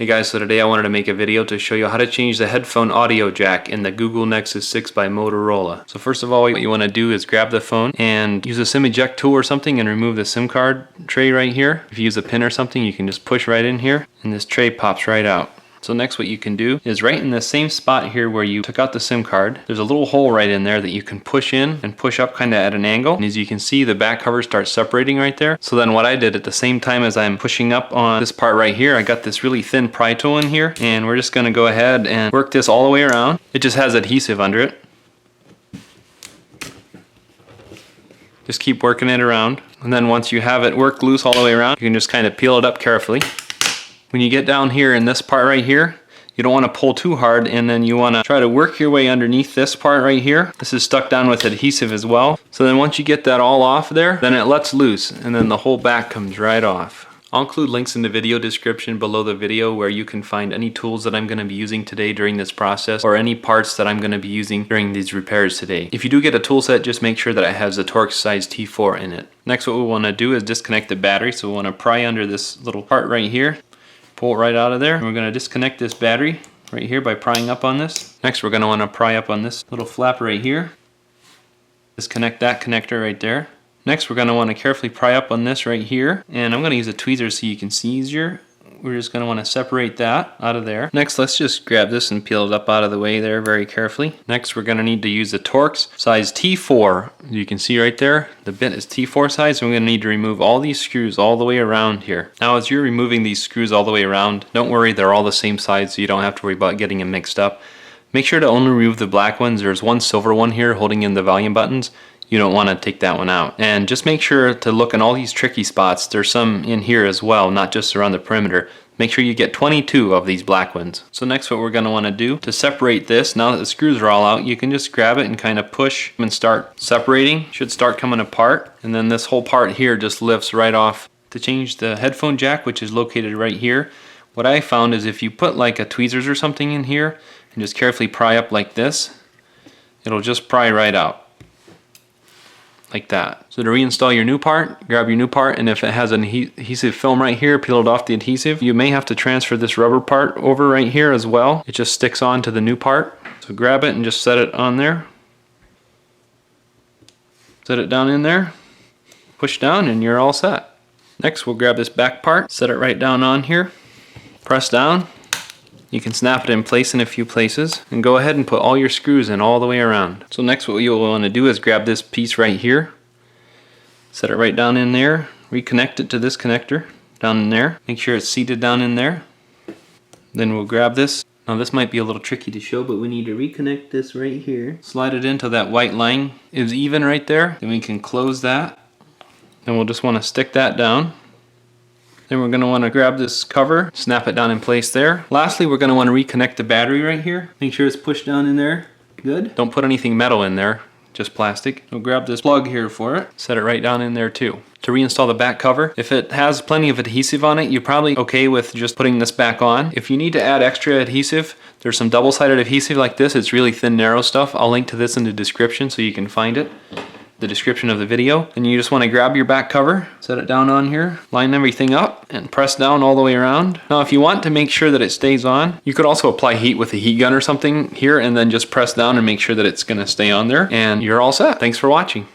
Hey guys, so today I wanted to make a video to show you how to change the headphone audio jack in the Google Nexus 6 by Motorola. So first of all, what you want to do is grab the phone and use a SIM eject tool or something and remove the SIM card tray right here. If you use a pin or something, you can just push right in here and this tray pops right out. So next what you can do is right in the same spot here where you took out the SIM card, there's a little hole right in there that you can push in and push up kind of at an angle. And as you can see, the back cover starts separating right there. So then what I did at the same time as I'm pushing up on this part right here, I got this really thin pry tool in here, and we're just going to go ahead and work this all the way around. It just has adhesive under it. Just keep working it around. And then once you have it worked loose all the way around, you can just kind of peel it up carefully. When you get down here in this part right here, you don't want to pull too hard, and then you want to try to work your way underneath this part right here. This is stuck down with adhesive as well. So then once you get that all off there, then it lets loose and then the whole back comes right off. I'll include links in the video description below the video where you can find any tools that I'm going to be using today during this process, or any parts that I'm going to be using during these repairs today. If you do get a tool set, just make sure that it has the Torx size T4 in it. Next what we want to do is disconnect the battery. So we want to pry under this little part right here. Pull it right out of there. And we're going to disconnect this battery right here by prying up on this. Next we're going to want to pry up on this little flap right here. Disconnect that connector right there. Next we're going to want to carefully pry up on this right here, and I'm going to use a tweezer so you can see easier. We're just going to want to separate that out of there. Next let's just grab this and peel it up out of the way there very carefully. Next we're going to need to use the Torx size T4. You can see right there the bit is T4 size, so we're going to need to remove all these screws all the way around here. Now as you're removing these screws all the way around, don't worry, they're all the same size, so you don't have to worry about getting them mixed up. Make sure to only remove the black ones. There's one silver one here holding in the volume buttons. You don't want to take that one out. And just make sure to look in all these tricky spots. There's some in here as well, not just around the perimeter. Make sure you get 22 of these black ones. So next what we're going to want to do to separate this, now that the screws are all out, you can just grab it and kind of push and start separating. Should start coming apart, and then this whole part here just lifts right off. To change the headphone jack, which is located right here, what I found is if you put like a tweezers or something in here and just carefully pry up like this, it'll just pry right out. Like that. So to reinstall your new part, grab your new part, and if it has an adhesive film right here, peel it off the adhesive. You may have to transfer this rubber part over right here as well. It just sticks on to the new part. So grab it and just set it on there. Set it down in there. Push down and you're all set. Next we'll grab this back part, set it right down on here. Press down. You can snap it in place in a few places, and go ahead and put all your screws in all the way around. So next what you'll want to do is grab this piece right here, set it right down in there, reconnect it to this connector down in there, make sure it's seated down in there. Then we'll grab this. Now this might be a little tricky to show, but we need to reconnect this right here. Slide it into that white line is even right there. Then we can close that. Then we'll just want to stick that down. Then we're going to want to grab this cover, snap it down in place there. Lastly, we're going to want to reconnect the battery right here. Make sure it's pushed down in there. Good. Don't put anything metal in there, just plastic. We'll grab this plug here for it, set it right down in there too. To reinstall the back cover, if it has plenty of adhesive on it, you're probably okay with just putting this back on. If you need to add extra adhesive, there's some double-sided adhesive like this. It's really thin, narrow stuff. I'll link to this in the description so you can find it. The description of the video. And you just want to grab your back cover, set it down on here, line everything up, and press down all the way around. Now if you want to make sure that it stays on, you could also apply heat with a heat gun or something here, and then just press down and make sure that it's going to stay on there, and you're all set. Thanks for watching.